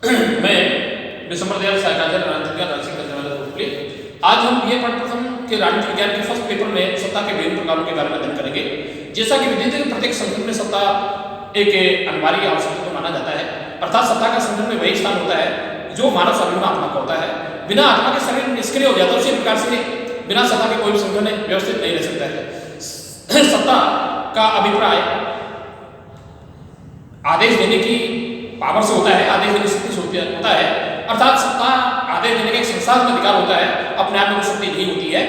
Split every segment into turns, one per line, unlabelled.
मैं दिसंबर 2000 आज हम ये प्रथम के राजनीति विज्ञान के फर्स्ट पेपर में सत्ता के विभिन्न प्रकारों के बारे में अध्ययन करेंगे। जैसा कि विदित है प्रत्येक संगठन में सत्ता एक अनिवार्य आवश्यकता को माना जाता है, अर्थात सत्ता का संगठन में वही स्थान होता है जो मानव शरीर में आत्मा का होता है। बिना आत्मा के शरीर निष्क्रिय हो जाता है, उसी प्रकार से बिना सत्ता के कोई भी संगठन व्यवस्थित नहीं रह सकता है। सत्ता का अभिप्राय आदेश देने की पावर से होता है, आदेश देने की शक्ति से होता है, अर्थात सत्ता आदेश देने का एक संसाधन अधिकार होता है, अपने आप में कोई शक्ति नहीं होती है।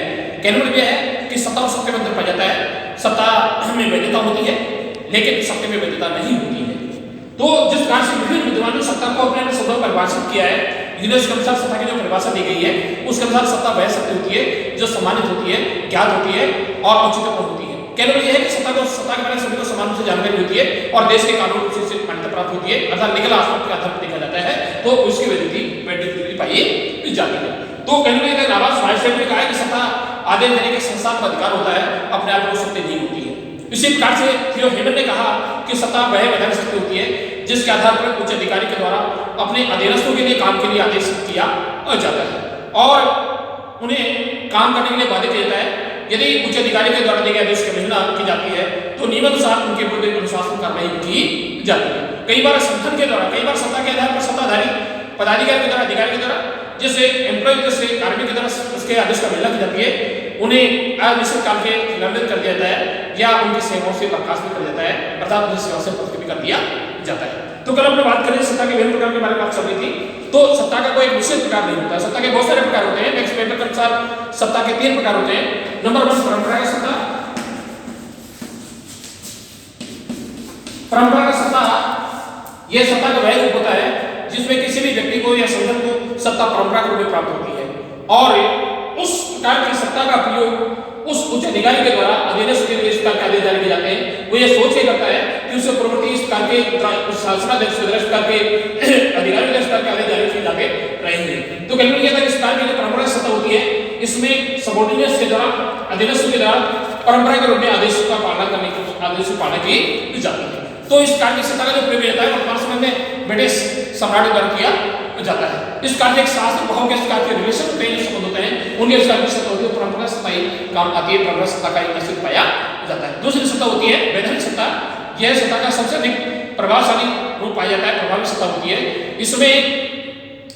कहने मतलब यह है कि सत्ता उस सबके अंदर पाया जाता है, सत्ता में वैधता होती है लेकिन सबके में वैधता नहीं होती है। तो जिस कारण से विभिन्न विद्वानों ने सत्ता को अपने शब्दों में परिभाषित किया है, यूनेस्को के अनुसार सत्ता की जो परिभाषा दी गई है उसके अनुसार सत्ता वह शक्ति होती है जो सम्मानित होती है, ज्ञात होती है और औचित्यपूर्ण होती है। कहने मतलब यह है कि सत्ता के बारे में सभी को समान रूप से जानकारी होती है और देश के कानून से मान्यता प्राप्त होती है, अर्थात लीगल आस्पेक्ट के आधार पर देखा जाता है तो उसकी वैधता पाई जाती है। तो कहने लगे राबर्ट वाइसफील्ड ने कहा है कि सत्ता आदेश देने के संसाधन का अधिकार होता है, अपने आप में शक्ति नहीं होती है। इसी प्रकार से थियो हेमन ने कहा कि सत्ता वह वैधानिक शक्ति होती है जिसके आधार पर उच्च अधिकारी के द्वारा अपने अधीनस्थों के लिए काम के लिए आदेश किया जाता है और उन्हें काम करने के लिए बाध्य किया जाता है। यदि उच्च अधिकारी के द्वारा दिए गए आदेश की अवहेलना की जाती है तो नियमानुसार उनके विरुद्ध अनुशासन कार्रवाई की जाती है। कई बार संगठन के द्वारा, कई बार सत्ता के आधार पर सत्ताधारी पदाधिकारी के द्वारा, अधिकारी के द्वारा, जैसे एम्प्लॉय जैसे कार्मिक की द्वारा उसके आदेश का अवहेलना की जाती है, उन्हें अनिश्चित काल के निलंबित कर दिया जाता है या उनकी सेवाओं से बर्खास्त भी कर दिया जाता है, अर्थात उनकी सेवा से पदच्युत भी कर दिया जाता है। तो कल हमने बात करें सत्ता के विभिन्न प्रकार के बारे में बात चल रही थी। तो सत्ता का कोई निश्चित प्रकार नहीं होता, सत्ता के बहुत सारे प्रकार होते हैं। नेक्स्ट पेपर के अनुसार सत्ता के 3 प्रकार होते हैं। नंबर 1 परंपरागत सत्ता। परंपरागत सत्ता यह सत्ता का वह रूप होता है जिसमें किसी भी व्यक्ति को या संगठन को सत्ता परंपरा के रूप में प्राप्त होती है और उस प्रकार की सत्ता का प्रयोग उस उच्च अधिकारी के द्वारा अधीनस्थ के लिए इस प्रकार के आदेश जारी किए जाते हैं। वो ये सोच के करता है कि उससे पूर्ववर्ती इस प्रकार के शासनाध्यक्ष इस प्रकार के अधिकारी इस प्रकार के आदेश जारी किए जाते रहेंगे। तो कहने लगे था कि इस प्रकार की जो परंपरागत सत्ता होती है इसमें सबऑर्डिनेट्स के द्वारा, अधीनस्थ के द्वारा परंपरा के रूप में आदेश का पालना करने की आदेश की पालना की जाती है। तो इस प्रकार की सत्ता का जो प्रयोग होता है वर्तमान समय में ब्रिटिश सम्राट द्वारा किया जाता है। इस कार्य के शास्त्र भाव के इसका के रिलेशन होते हैं, जो संबंध होते हैं, उनके इस कार्य की सत्ता होती है परंपरागत सत्ता ही काम आती है, परंपरागत सत्ता का एक अस्तित्व पाया जाता है। दूसरी सत्ता होती है वैधानिक सत्ता। यह सत्ता का सबसे अधिक प्रभावशाली रूप पाया जाता है, प्रभावी सत्ता होती है। इसमें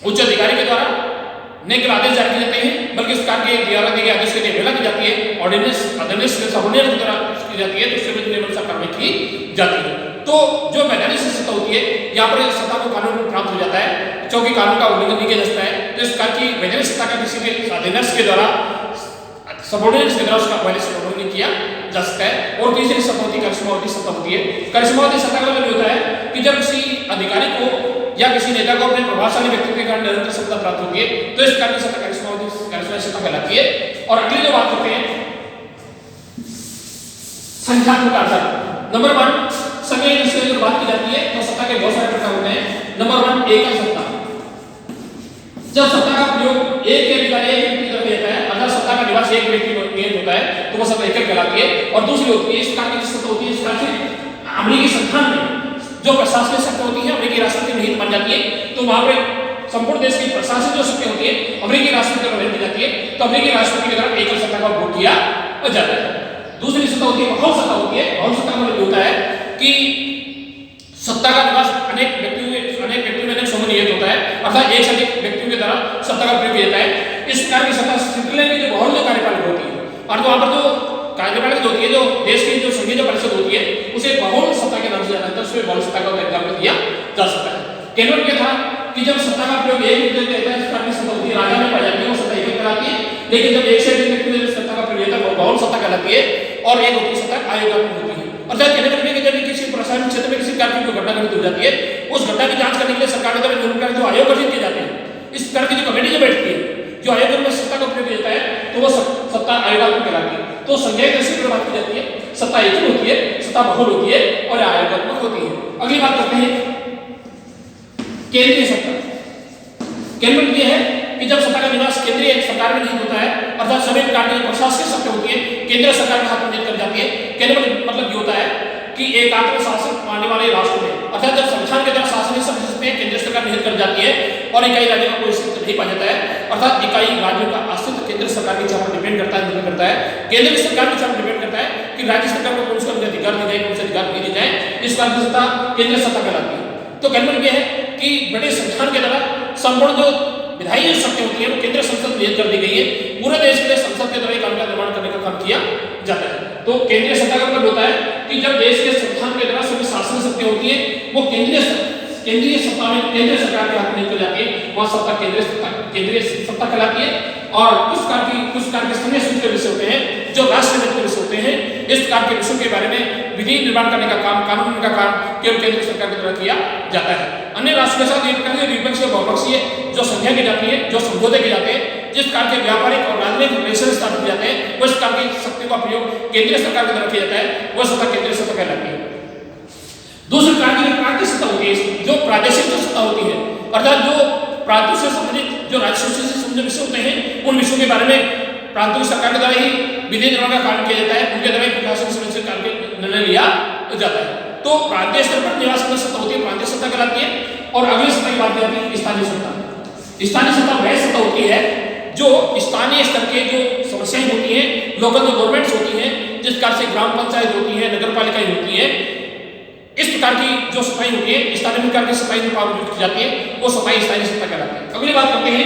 उच्च अधिकारी के द्वारा न केवल आदेश जारी किए जाते हैं बल्कि इस कार्य के द्वारा दिए गए आदेश की अवहेलना की जाती है, ऑर्डिनेंस के सबऑर्डिनेट के द्वारा की जाती है, तो उसके विरुद्ध नियमानुसार कार्रवाई की जाती है। तो जो वैधानिक सत्ता होती है यहाँ पर सत्ता को कानून में प्राप्त हो जाता है क्योंकि कानून का उल्लंघन नहीं किया जा सकता है। तो इस कार्य की वैधानिक सत्ता का किसी भी अधीनस्थ के द्वारा, सबऑर्डिनेट्स के द्वारा उसका उल्लंघन नहीं किया जा सकता है। और तीसरी सत्ता होती है करिश्मावादी सत्ता होती है। करिश्मावादी सत्ता का मतलब होता है कि जब किसी अधिकारी को या किसी नेता को अपने प्रभावशाली व्यक्ति के कारण निरंतर सत्ता प्राप्त होती है तो इस कार्य की सत्ता करिश्मावादी सत्ता कहलाती है। और अगली जो बात करते हैं संख्यात्मक आधार। नंबर 1 संख्या की बात की जाती है तो सत्ता के बहुत सारे प्रकार होते हैं। नंबर 1 एकल सत्ता। जब सत्ता का प्रयोग एक के अधिकारी एक व्यक्ति द्वारा किया जाता है, अगर सत्ता का निवास एक व्यक्ति में होता है तो वह सत्ता एकल कहलाती है। और दूसरी होती है इस प्रकार की सत्ता होती है इस प्रकार से अमेरिकी संस्थान में जो प्रशासनिक सत्ता होती है अमेरिकी राष्ट्रपति की निहित मान जाती है, तो वहां पर संपूर्ण देश की प्रशासनिक जो शक्ति होती है अमेरिकी राष्ट्रपति को दी जाती है, तो अमेरिकी राष्ट्रपति के द्वारा एकल सत्ता का उपयोग किया जाता है। दूसरी सत्ता होती है बहुल सत्ता होती है। बहुल सत्ता का मतलब होता है कि सत्ता का निवास अनेक व्यक्तियों में अनेक समूह निहित होता है, अर्थात एक से अधिक व्यक्तियों के द्वारा सत्ता का प्रयोग किया जाता है। इस प्रकार की सत्ता श्रृंखला की जो बहुल जो कार्यपालिका होती है और वहां पर जो कार्यपालिका होती है, जो देश की जो संघीय जो परिषद होती है उसे बहुल सत्ता के नाम से जाना जाता है, उसमें बहुल सत्ता का एग्जाम्पल दिया जा सकता है। केवल क्या था कि जब सत्ता का प्रयोग एक व्यक्ति करता है इस प्रकार की सत्ता होती है, राजा में पाई जाती है वो सत्ता एक कहलाती है, लेकिन जब एक से अधिक व्यक्ति में सत्ता का प्रयोग होता है वो बहुल सत्ता कहलाती है। और एक होती सत्ता आयोगात्मक होती है। अर्थात कहने का मतलब जब किसी प्रशासनिक क्षेत्र में किसी कार्य की घटना घटित हो जाती है उस घटना की जांच करने के लिए सरकार द्वारा जो आयोग गठित किए जाते हैं, इस प्रकार की जो कमेटी जो बैठती है, जो आयोग में सत्ता का प्रयोग किया जाता है तो वो सत्ता आयोगात्मक कहलाती है। तो संज्ञा कैसे बात की जाती है, सत्ता एकल होती है, सत्ता बहुल होती है और आयोगात्मक होती है। अगली बात करते हैं केंद्रीय सत्ता। केंद्र यह है कि जब सत्ता का निवास केंद्रीय सरकार में नहीं होता है, अर्थात सभी प्रकार की प्रशासनिक सत्ता होती है केंद्र सरकार के हाथ में कर जाती है। केंद्र मतलब ये होता है कि एकात्म शासन मानने वाले राष्ट्र में, अर्थात जब संविधान के द्वारा शासन समझते हैं केंद्र सरकार निहित कर जाती है और इकाई राज्य का कोई अस्तित्व नहीं पा जाता है, अर्थात इकाई राज्यों का अस्तित्व केंद्र सरकार की इच्छा पर डिपेंड करता है, निर्भर करता है, केंद्र की सरकार की इच्छा पर डिपेंड करता है कि राज्य सरकार को कौन सा अधिकार दी जाए, कौन सा अधिकार नहीं दी जाए, इस बात की सत्ता केंद्र सत्ता कहलाती है। तो कहने मतलब यह है कि बड़े संविधान के द्वारा संपूर्ण जो विधायी शक्ति होती है वो केंद्र संसद निहित कर दी गई है, पूरे देश के लिए संसद के द्वारा काम का निर्माण करने का काम किया जाता है। तो केंद्रीय सत्ता का मतलब होता है कि जब देश के संविधान के द्वारा सभी शासन शक्ति होती है वो केंद्रीय सत्ता में केंद्र सरकार के हाथ में निकल जाती है, वह सत्ता केंद्रीय सत्ता कहलाती है। और कुछ कार्य के स्थानीय के विषय होते हैं जो राष्ट्र हित के विषय होते हैं, इस प्रकार के विषयों के बारे में विधि निर्माण करने का काम, कानून का काम केवल केंद्र सरकार के द्वारा किया जाता है। अन्य राष्ट्र के साथ एक प्रकार के द्विपक्षीय बहुपक्षीय जो संध्या की जाती है, जो समझौते किए जाते हैं, जिस प्रकार के व्यापारिक और राजनीतिक रिलेशन स्थापित किए जाते हैं, उस प्रकार की शक्ति का प्रयोग केंद्रीय सरकार के द्वारा किया जाता है, वह सत्ता केंद्रीय सत्ता कहलाती है। दूसरी प्रकार की प्रांतीय सत्ता होती है, जो प्रादेशिक जो सत्ता होती है, अर्थात जो प्रांतों से संबंधित जो राज्य से संबंधित विषय होते हैं उन विषयों के बारे में प्रांतों की सरकार के द्वारा ही विधि निर्माण का कार्य किया जाता है, उनके द्वारा ही प्रशासन संबंधित कार्य निर्णय लिया जाता है। तो प्रांतीय स्तर पर निवास करने सत्ता होती है, प्रांतीय सत्ता कहलाती है। और अगली सत्ता की बात करते हैं स्थानीय सत्ता। स्थानीय सत्ता वह सत्ता होती है जो स्थानीय स्तर के जो समस्याएं होती हैं, लोकल जो गवर्नमेंट्स होती हैं, जिस प्रकार से ग्राम पंचायत होती है, नगर पालिकाएं होती है, इस प्रकार की जो सफाई होती है, स्थानीय प्रकार की सफाई में पावर की जाती है, वो सफाई स्थानीय सत्ता कहलाती है। अगली बात करते हैं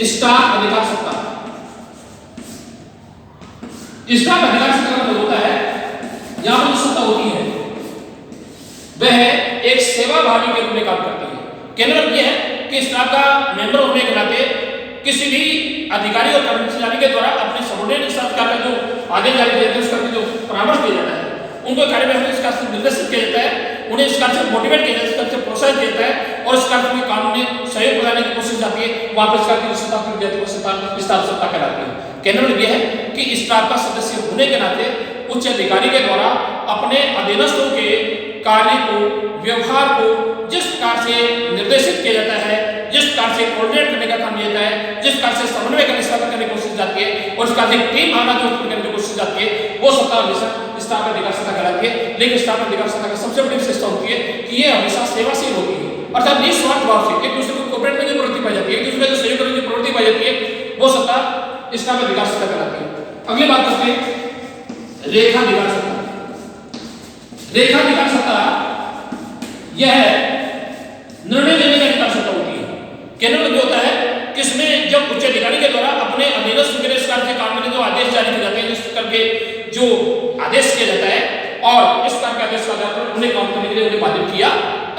स्टाफ अधिकार सत्ता। स्टाफ अधिकार सत्ता का मतलब होता है यहां पर जो सत्ता होती है वह एक सेवाभावी के रूप में काम करती है। कहने का मतलब यह है कि स्टाफ का मेंबर होने के नाते किसी भी अधिकारी और कर्मचारी के द्वारा अपने सबोर्डिनेट स्टाफ का जो आदेश जारी किया जाता है, उसका जो परामर्श दिया जाता है, उनको कार्य में इस कार्य से निर्देशित किया जाता है, उन्हें इस कार्य से मोटिवेट किया जाता है, इस कार्य से प्रोत्साहित किया जाता है और इस कार्य में काम में सहयोग प्रदान की कोशिश जाती है, वहां पर इस कार्य की सत्ता की जाती है, वो सत्ता स्टाफ सत्ता कहलाती है। कहने का मतलब यह है कि स्टाफ का सदस्य होने के नाते उच्च अधिकारी के द्वारा अपने अधीनस्थों के कार्य को, व्यवहार को जिस प्रकार से निर्देशित किया जाता है, जिस प्रकार से कोऑर्डिनेट करने का काम किया जाता है, जिस प्रकार से समन्वय करने की कोशिश जाती है और उसका एक टीम भावना जो उत्पन्न करने की कोशिश जाती है, वो सत्ता हमेशा स्टाफ अधिकार सत्ता कहलाती है। लेकिन स्टाफ अधिकार सत्ता का सबसे बड़ी विशेषता होती है कि ये हमेशा सेवाशील होती है, अर्थात निस्वार्थ भाव से एक दूसरे को कोऑपरेट करने की प्रवृत्ति पाई जाती है, एक दूसरे को सहयोग करने की प्रवृत्ति पाई जाती है, वो सत्ता स्टाफ अधिकार सत्ता कहलाती है। अगली बात करते हैं रेखाधिकार सत्ता। रेखाधिकार सत्ता यह निर्णय लेने का अधिकार सत्ता होती है। कहने का जो होता है कि इसमें जब उच्च अधिकारी के द्वारा अपने अधीनस्थ के लिए इस कार्य के काम में जो आदेश जारी किए जाते हैं, जिस करके जो आदेश किया जाता है और इस प्रकार के आदेश के आधार पर उन्हें काम करने के लिए उन्हें बाधित किया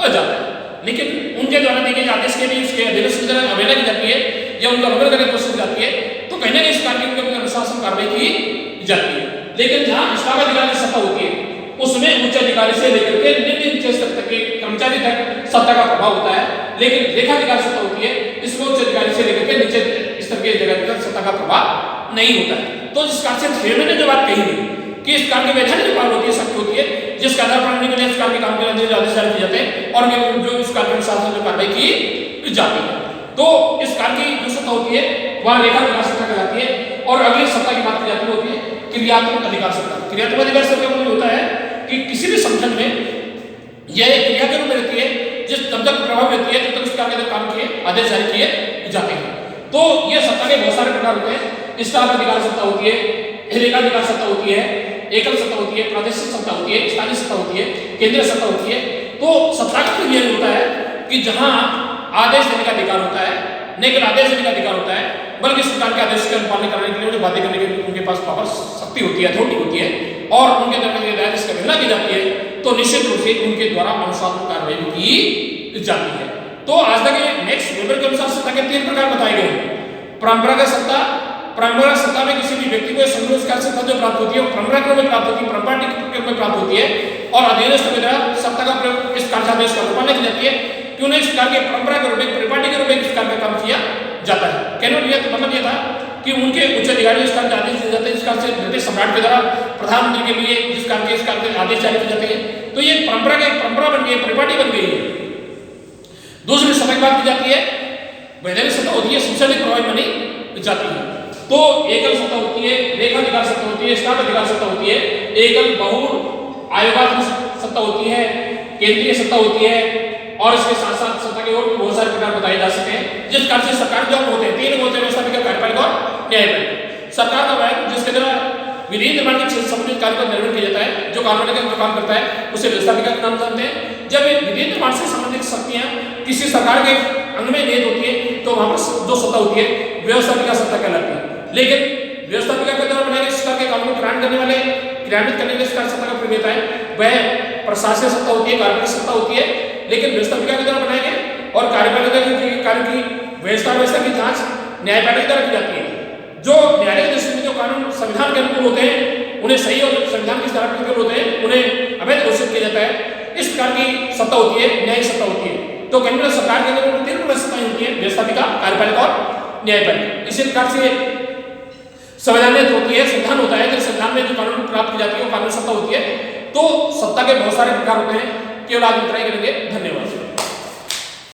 जाता है। लेकिन उनके द्वारा दिए गए आदेश के भी उसके अधीनस्थ की तरह अवहेलना की जाती है या उनका उल्लंघन करने की कोशिश की जाती है, तो कहीं ना कहीं इस कार्य के अनुशासन कार्रवाई की जाती है। लेकिन जहां स्टाफ अधिकारी की सत्ता होती है उसमें उच्च अधिकारी से लेकर के निम्न स्तर तक के कर्मचारी तक सत्ता का प्रभाव होता है। लेकिन रेखाधिकार सत्ता होती है, इसमें उच्च अधिकारी से लेकर के नीचे स्तर के अधिकारी तक सत्ता का प्रभाव नहीं होता है। तो जिस कार्य से ने जो बात कही है कि इस कार्य की वैधानिक पावर होती है, शक्ति होती है, जिसके आधार पर उन्हें इस कार्य के काम के आदेश जारी किए जाते हैं और जो इस कार्य के अनुसार जो कार्रवाई की जाती है, तो इस कार्य की जो सत्ता होती है वह रेखाधिकार सत्ता कहलाती है। और अगली सत्ता की बात की जाती होती है क्रियात्मक अधिकार सत्ता। क्रियात्मक अधिकार सत्ता मतलब होता है कि किसी भी संगठन में यह एक क्रिया के रूप में रहती है, जिस तब तक प्रभाव रहती है जब तक उस कार्य के काम किए आदेश जारी किए जाते हैं। तो यह सत्ता के बहुत सारे प्रकार होते हैं। स्टाफ अधिकार सत्ता होती है, रेखाधिकार सत्ता होती है, एकल सत्ता होती है, प्रादेशिक सत्ता होती है, स्थानीय सत्ता होती है, केंद्रीय सत्ता होती है। तो सत्ता का मतलब यह होता है कि जहां आदेश देने का अधिकार होता है, न केवल आदेश देने का अधिकार होता है बल्कि सरकार के आदेश का पालन करने के लिए उन्हें बातें करने के लिए उनके पास पावर शक्ति होती है, अथॉरिटी होती है और उनके द्वारा आदेश की अवहेलना की जाती है तो निश्चित रूप से उनके द्वारा अनुशासन कार्रवाई की जाती है। तो आज तक नेक्स्ट वेबर के अनुसार सत्ता के 3 प्रकार बताए गए हैं। परंपरागत सत्ता, परंपरागत सत्ता में किसी भी व्यक्ति को संरोधकार सत्ता जो प्राप्त होती है वो परंपरा के रूप में प्राप्त होती है, परंपरा के रूप में प्राप्त होती है और अधीनस्थ के द्वारा सत्ता का प्रयोग इस कार्यादेश का रूपांतरण की जाती है कि उन्हें इस कार्य के परंपरा के रूप में, परिपाटी के रूप में इस कार्य का काम किया जाता है। कहने का मतलब यह था कि उनके उच्च अधिकारी इस कार्य के आदेश दिए जाते हैं, इस कार्य से ब्रिटिश सम्राट के द्वारा प्रधानमंत्री के लिए जिस कार्य के इस कार्य के आदेश जारी किए जाते हैं, तो ये परंपरा का एक परंपरा बन गई है, परिपाटी बन गई है। दूसरी सत्ता की बात की जाती है वैधानिक सत्ता होती है, सबसे अधिक प्रभावी मानी जाती है। तो एकल सत्ता होती है, रेखाधिकार सत्ता होती है, स्टार अधिकार सत्ता होती है, एकल बहु आयोगात्मक सत्ता होती है, केंद्रीय सत्ता होती है, और इसके साथ साथ सत्ता के और बहुत सारे प्रकार बताए जा सकते हैं। जिस कारण से सरकार जो होते हैं, तीन होते हैं व्यवस्थापिका, कार्यपालिका और न्यायपालिका। सरकार का वह जिसके द्वारा विधि निर्माण के संबंधित कार्य का निर्वहन किया जाता है, जो कानून का काम करता है उसे व्यवस्थापिका का नाम जानते हैं। जब विधि निर्माण से संबंधित शक्तियां किसी सरकार के अंग में निहित होती है तो वहां पर जो सत्ता होती है व्यवस्थापिका सत्ता कहलाती है। लेकिन व्यवस्थापिका के द्वारा बनाए गए सरकार के कानून को क्रियान्वित करने के लिए सत्ता का प्रयोग होता है वह प्रशासनिक सत्ता होती है, कार्यपालिक सत्ता होती है। लेकिन व्यवस्थापिका के द्वारा बनाए गए और कार्यपालिका के कार्य की व्यवस्था की जांच न्यायपालिका द्वारा की जाती है। जो न्यायालय के दृष्टि में जो कानून संविधान के अनुकूल होते हैं उन्हें सही और संविधान की धारा के अनुकूल होते हैं उन्हें अवैध घोषित किया जाता है। इस प्रकार की सत्ता होती है, न्यायिक सत्ता होती है। तो केंद्र सरकार के अंदर तीन प्रकार सत्ताएं होती है, व्यवस्थापिका, कार्यपालिका और न्यायपालिका। इसी प्रकार से संवैधानिक होती है, संविधान होता है। जब संविधान में जो कानून प्राप्त की जाती है वो कानून सत्ता होती है। तो सत्ता के बहुत सारे प्रकार होते हैं। केवल आज इतना ही करेंगे। धन्यवाद।